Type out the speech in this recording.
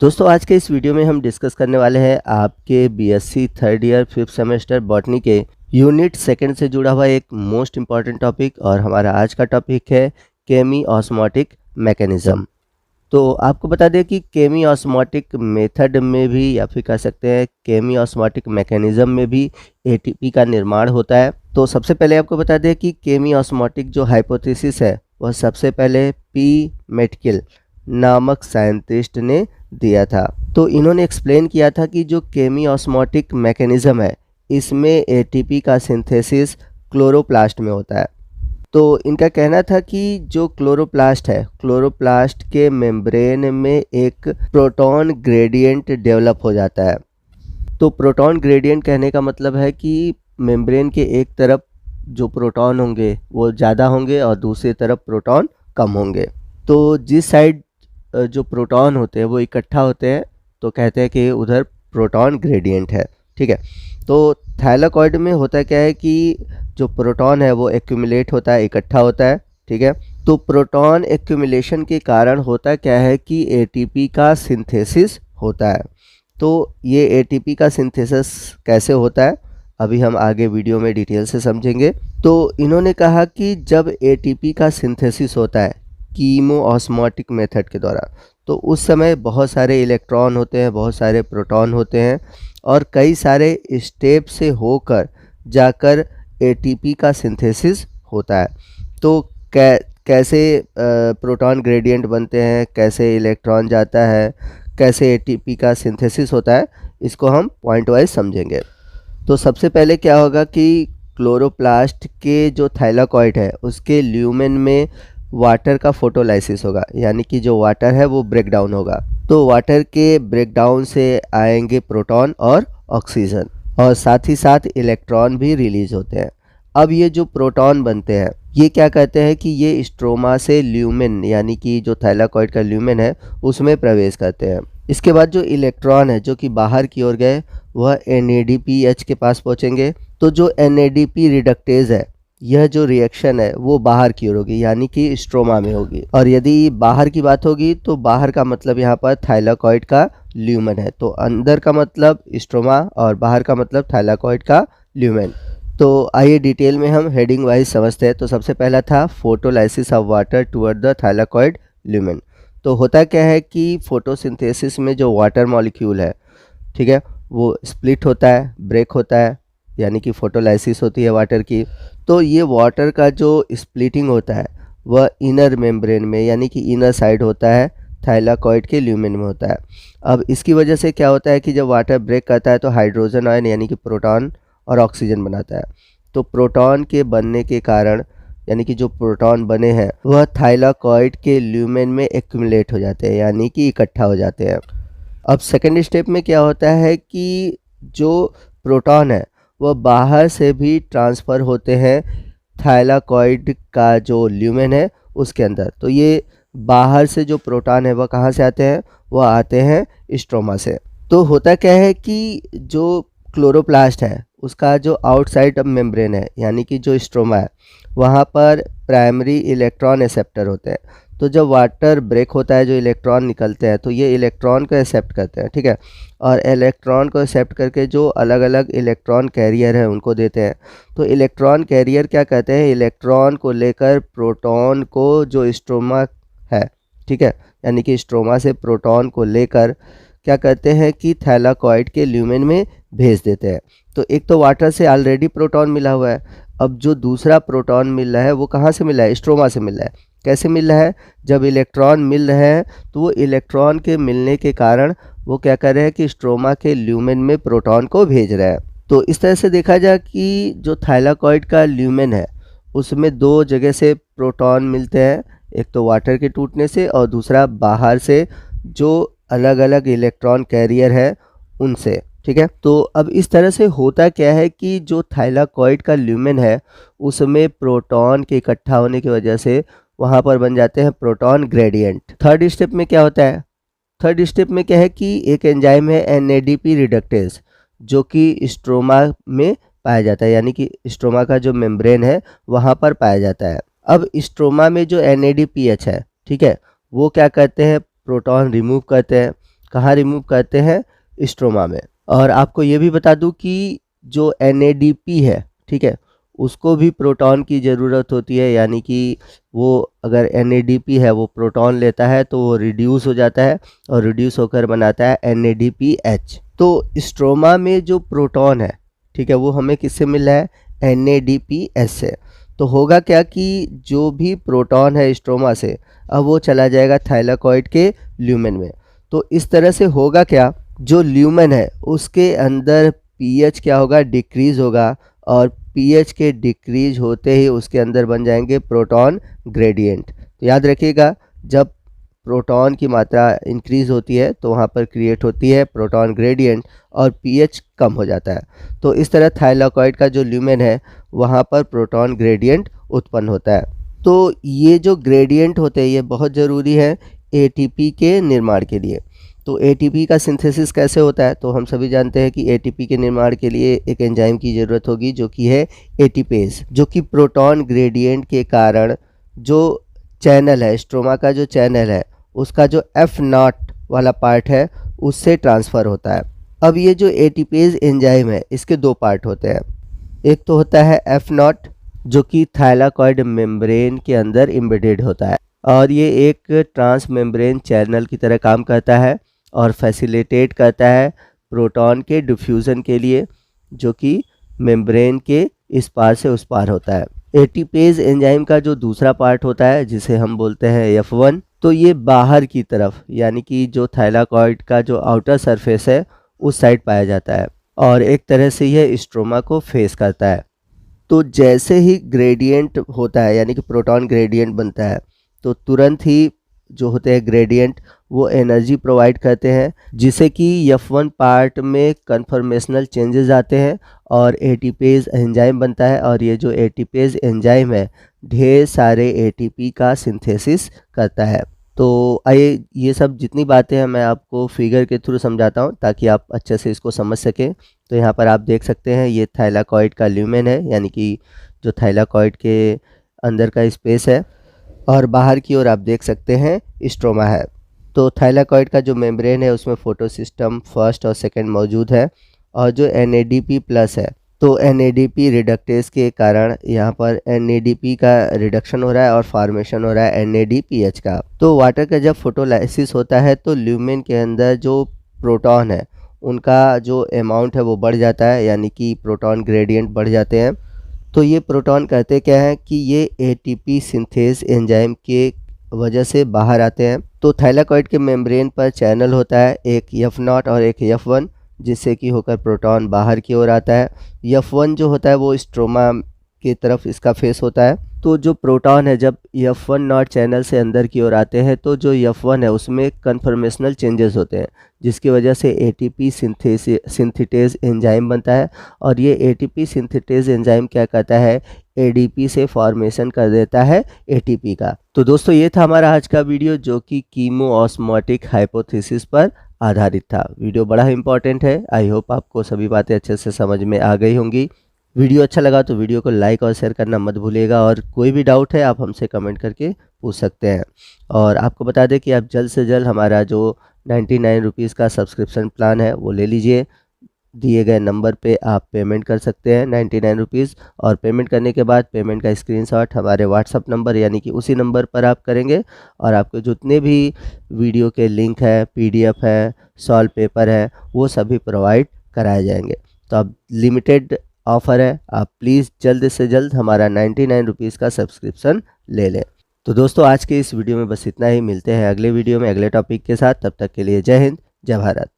दोस्तों आज के इस वीडियो में हम डिस्कस करने वाले हैं आपके BSc third year fifth semester botany के यूनिट सेकंड से जुड़ा हुआ एक मोस्ट इम्पॉर्टेंट टॉपिक। और हमारा आज का टॉपिक है केमी ऑस्मोटिक मैकेनिज्म। तो आपको बता दें कि केमी ऑस्मोटिक मेथड में भी या फिर कह सकते हैं केमी ऑस्मोटिक मैकेनिज्म में भी एटीपी का निर्माण होता है। तो सबसे पहले आपको बता दें कि केमी ऑस्मोटिक जो हाइपोथेसिस है वह सबसे पहले पी मेटकिल नामक साइंटिस्ट ने दिया था। तो इन्होंने एक्सप्लेन किया था कि जो केमी ऑस्मोटिक मैकेनिज्म है इसमें एटीपी का सिंथेसिस क्लोरोप्लास्ट में होता है। तो इनका कहना था कि जो क्लोरोप्लास्ट है, क्लोरोप्लास्ट के मेम्ब्रेन में एक प्रोटॉन ग्रेडियंट डेवलप हो जाता है। तो प्रोटॉन ग्रेडियंट कहने का मतलब है कि मेम्ब्रेन के एक तरफ जो प्रोटॉन होंगे वो ज़्यादा होंगे और दूसरी तरफ प्रोटॉन कम होंगे। तो जिस साइड जो प्रोटॉन होते हैं वो इकट्ठा होते हैं तो कहते हैं कि उधर प्रोटॉन ग्रेडियंट है। ठीक है। तो थाइलाकॉइड में होता क्या है कि जो प्रोटॉन है वो एक्यूमुलेट होता है, इकट्ठा होता है। ठीक है। तो प्रोटॉन एक्यूमुलेशन के कारण होता क्या है कि एटीपी का सिंथेसिस होता है। तो ये एटीपी का सिंथेसिस कैसे होता है अभी हम आगे वीडियो में डिटेल से समझेंगे। तो इन्होंने कहा कि जब एटीपी का सिंथेसिस होता है कीमो ऑस्मोटिक मेथड के द्वारा तो उस समय बहुत सारे इलेक्ट्रॉन होते हैं, बहुत सारे प्रोटॉन होते हैं और कई सारे स्टेप से होकर जाकर एटीपी का सिंथेसिस होता है। तो कैसे प्रोटॉन ग्रेडियंट बनते हैं, कैसे इलेक्ट्रॉन जाता है, कैसे एटीपी का सिंथेसिस होता है, इसको हम पॉइंट वाइज समझेंगे। तो सबसे पहले क्या होगा कि क्लोरोप्लास्ट के जो थाइलाकॉइड है उसके ल्यूमेन में वाटर का फोटोलाइसिस होगा, यानी कि जो वाटर है वो ब्रेक डाउन होगा। तो वाटर के ब्रेक डाउन से आएंगे प्रोटॉन और ऑक्सीजन और साथ ही साथ इलेक्ट्रॉन भी रिलीज होते हैं। अब ये जो प्रोटॉन बनते हैं ये क्या कहते हैं कि ये स्ट्रोमा से ल्यूमेन यानी कि जो थाइलाकॉइड का ल्यूमेन है उसमें प्रवेश करते हैं। इसके बाद जो इलेक्ट्रॉन है जो कि बाहर की ओर गए वह NADPH के पास पहुंचेंगे। तो जो NADP रिडक्टेज है यह जो रिएक्शन है वो बाहर की ओर होगी, यानी कि स्ट्रोमा में होगी। और यदि बाहर की बात होगी तो बाहर का मतलब यहाँ पर थाइलाकॉइड का ल्यूमेन है। तो अंदर का मतलब स्ट्रोमा और बाहर का मतलब थाइलाकॉइड का ल्यूमेन। तो आइए डिटेल में हम हेडिंग वाइज समझते हैं। तो सबसे पहला था photolysis of water toward the thylakoid lumen. तो होता क्या है कि फोटोसिंथेसिस में जो वाटर मॉलिक्यूल है, ठीक है, वो स्प्लिट होता है, ब्रेक होता है, यानी कि फोटोलाइसिस होती है वाटर की। तो ये वाटर का जो स्प्लिटिंग होता है वह इनर मेम्ब्रेन में यानी कि इनर साइड होता है, थाइलाकॉइड के ल्यूमेन में होता है। अब इसकी वजह से क्या होता है कि जब वाटर ब्रेक करता है तो हाइड्रोजन आयन यानी कि प्रोटॉन और ऑक्सीजन बनाता है। तो प्रोटॉन के बनने के कारण यानी कि जो प्रोटॉन बने हैं वह थाइलाकॉइड के ल्यूमेन में एक्यूमुलेट हो जाते हैं, यानी कि इकट्ठा हो जाते हैं। अब सेकेंड स्टेप में क्या होता है कि जो प्रोटॉन है वह बाहर से भी ट्रांसफ़र होते हैं थाइलाकॉइड का जो ल्यूमेन है उसके अंदर। तो ये बाहर से जो प्रोटॉन है वह कहाँ से आते हैं, वह आते हैं स्ट्रोमा से। तो होता क्या है कि जो क्लोरोप्लास्ट है उसका जो आउटसाइड मेम्ब्रेन है यानी कि जो स्ट्रोमा है वहाँ पर प्राइमरी इलेक्ट्रॉन एक्सेप्टर होते हैं। तो जब वाटर ब्रेक होता है जो इलेक्ट्रॉन निकलते हैं तो ये इलेक्ट्रॉन को एक्सेप्ट करते हैं। ठीक है। और इलेक्ट्रॉन को एक्सेप्ट करके जो अलग अलग इलेक्ट्रॉन कैरियर है उनको देते हैं। तो इलेक्ट्रॉन कैरियर क्या कहते हैं, इलेक्ट्रॉन को लेकर प्रोटॉन को जो स्ट्रोमा है, ठीक है, यानी कि स्ट्रोमा से प्रोटॉन को लेकर क्या करते हैं कि थाइलाकॉइड के ल्यूमेन में भेज देते हैं। तो एक तो वाटर से ऑलरेडी प्रोटॉन मिला हुआ है, अब जो दूसरा प्रोटॉन मिल रहा है वो कहाँ से मिल रहा है, स्ट्रोमा से मिल रहा है। कैसे मिल रहा है, जब इलेक्ट्रॉन मिल रहे हैं तो वो इलेक्ट्रॉन के मिलने के कारण वो क्या कर रहे हैं कि स्ट्रोमा के ल्यूमेन में प्रोटॉन को भेज रहे हैं। तो इस तरह से देखा जाए कि जो थाइलाकॉइड का ल्यूमेन है उसमें दो जगह से प्रोटॉन मिलते हैं, एक तो वाटर के टूटने से और दूसरा बाहर से जो अलग अलग इलेक्ट्रॉन कैरियर है उनसे। ठीक है। तो अब इस तरह से होता क्या है कि जो थाइलाकॉइड का ल्यूमेन है उसमें प्रोटॉन के इकट्ठा होने की वजह से वहाँ पर बन जाते हैं प्रोटॉन ग्रेडियंट। थर्ड स्टेप में क्या होता है, थर्ड स्टेप में क्या है कि एक एंजाइम है NADP रिडक्टेज जो कि स्ट्रोमा में पाया जाता है, यानी कि स्ट्रोमा का जो मेम्ब्रेन है वहाँ पर पाया जाता है। अब स्ट्रोमा में जो NADPH है, ठीक है, वो क्या करते हैं, प्रोटॉन रिमूव करते हैं कहाँ रिमूव करते हैं, स्ट्रोमा में। और आपको ये भी बता दूं कि जो NADP है, ठीक है, उसको भी प्रोटॉन की ज़रूरत होती है, यानी कि वो अगर NADP है वो प्रोटॉन लेता है तो वो रिड्यूस हो जाता है और रिड्यूस होकर बनाता है NADPH। तो स्ट्रोमा में जो प्रोटॉन है, ठीक है, वो हमें किससे मिला है, NADPH से। तो होगा क्या कि जो भी प्रोटॉन है स्ट्रोमा से, अब वो चला जाएगा थाइलाकॉइड के ल्यूमेन में। तो इस तरह से होगा क्या, जो ल्यूमेन है उसके अंदर pH क्या होगा, डिक्रीज होगा, और pH के डिक्रीज होते ही उसके अंदर बन जाएंगे प्रोटॉन ग्रेडियंट। तो याद रखिएगा, जब प्रोटॉन की मात्रा इंक्रीज होती है तो वहाँ पर क्रिएट होती है प्रोटॉन ग्रेडियंट और pH कम हो जाता है। तो इस तरह थाइलाकॉइड का जो ल्यूमेन है वहाँ पर प्रोटॉन ग्रेडियंट उत्पन्न होता है। तो ये जो ग्रेडियंट होते हैं ये बहुत ज़रूरी है ATP के निर्माण के लिए। तो ATP का सिंथेसिस कैसे होता है, तो हम सभी जानते हैं कि ATP के निर्माण के लिए एक एंजाइम की ज़रूरत होगी जो कि है एटीपेज, जो कि प्रोटॉन ग्रेडियंट के कारण जो चैनल है, स्ट्रोमा का जो चैनल है उसका जो F0 वाला पार्ट है उससे ट्रांसफ़र होता है। अब ये जो एटीपेज एंजाइम है इसके दो पार्ट होते हैं। एक तो होता है F0 जो कि थाइलाकॉइड मेम्ब्रेन के अंदर एम्बेडेड होता है, और ये एक ट्रांस मेम्ब्रेन चैनल की तरह काम करता है और फैसिलिटेट करता है प्रोटॉन के डिफ्यूज़न के लिए, जो कि मेम्ब्रेन के इस पार से उस पार होता है। एटीपेज एंजाइम का जो दूसरा पार्ट होता है जिसे हम बोलते हैं F1, तो ये बाहर की तरफ, यानी कि जो थाइलाकॉइड का जो आउटर सरफेस है उस साइड पाया जाता है, और एक तरह से यह स्ट्रोमा को फेस करता है। तो जैसे ही ग्रेडियंट होता है, यानी कि प्रोटॉन ग्रेडियंट बनता है, तो तुरंत ही जो होते हैं ग्रेडियंट वो एनर्जी प्रोवाइड करते हैं, जिससे कि F1 पार्ट में कन्फर्मेशनल चेंजेस आते हैं और एटीपेज एंजाइम बनता है। और ये जो एटीपेज एंजाइम है ढेर सारे ATP का सिंथेसिस करता है। तो आइए ये सब जितनी बातें हैं मैं आपको फिगर के थ्रू समझाता हूँ ताकि आप अच्छे से इसको समझ सकें। तो यहाँ पर आप देख सकते हैं ये थाइलाकॉइड का ल्यूमेन है, यानी कि जो थाइलाकॉइड के अंदर का स्पेस है, और बाहर की ओर आप देख सकते हैं स्ट्रोमा है। तो थाइलाकॉइड का जो मेम्ब्रेन है उसमें फोटोसिस्टम फर्स्ट और सेकंड मौजूद है, और जो NADP प्लस है, तो NADP रिडक्टेज के कारण यहाँ पर NADP का रिडक्शन हो रहा है और फॉर्मेशन हो रहा है NADPH का। तो वाटर का जब फोटोलाइसिस होता है तो ल्यूमेन के अंदर जो प्रोटॉन है उनका जो अमाउंट है वो बढ़ जाता है, यानी कि प्रोटॉन ग्रेडियंट बढ़ जाते हैं। तो ये प्रोटॉन करते क्या है कि ये ATP सिंथेज एंजाइम के वजह से बाहर आते हैं। तो थाइलाकॉइड के मेम्ब्रेन पर चैनल होता है, एक F0 और एक F1, जिससे कि होकर प्रोटॉन बाहर की ओर आता है। F1 जो होता है वो स्ट्रोमा की तरफ इसका फेस होता है। तो जो प्रोटॉन है जब F1 नॉट चैनल से अंदर की ओर आते हैं तो जो F1 है उसमें कन्फर्मेशनल चेंजेस होते हैं, जिसकी वजह से ATP सिंथेटेज एंजाइम बनता है, और ये ATP सिंथेटेज एंजाइम क्या करता है, ADP से फॉर्मेशन कर देता है ATP का। तो दोस्तों ये था हमारा आज का वीडियो जो कि कीमोऑस्मोटिक हाइपोथेसिस पर आधारित था। वीडियो बड़ा इंपॉर्टेंट है। आई होप आपको सभी बातें अच्छे से समझ में आ गई होंगी। वीडियो अच्छा लगा तो वीडियो को लाइक और शेयर करना मत भूलिएगा, और कोई भी डाउट है आप हमसे कमेंट करके पूछ सकते हैं। और आपको बता दें कि आप जल्द से जल्द हमारा जो 99 रुपीज़ का सब्सक्रिप्शन प्लान है वो ले लीजिए। दिए गए नंबर पे आप पेमेंट कर सकते हैं 99 रुपीज़, और पेमेंट करने के बाद पेमेंट का स्क्रीनशॉट हमारे व्हाट्सअप नंबर यानी कि उसी नंबर पर आप करेंगे, और आपको जितने भी वीडियो के लिंक है, PDF है, सॉल्व पेपर है, वो सभी प्रोवाइड कराए जाएंगे। तो अब लिमिटेड ऑफ़र है, आप प्लीज़ जल्द से जल्द हमारा 99 रुपीज़ का सब्सक्रिप्शन ले लें। तो दोस्तों आज के इस वीडियो में बस इतना ही। मिलते हैं अगले वीडियो में अगले टॉपिक के साथ। तब तक के लिए जय हिंद, जय भारत।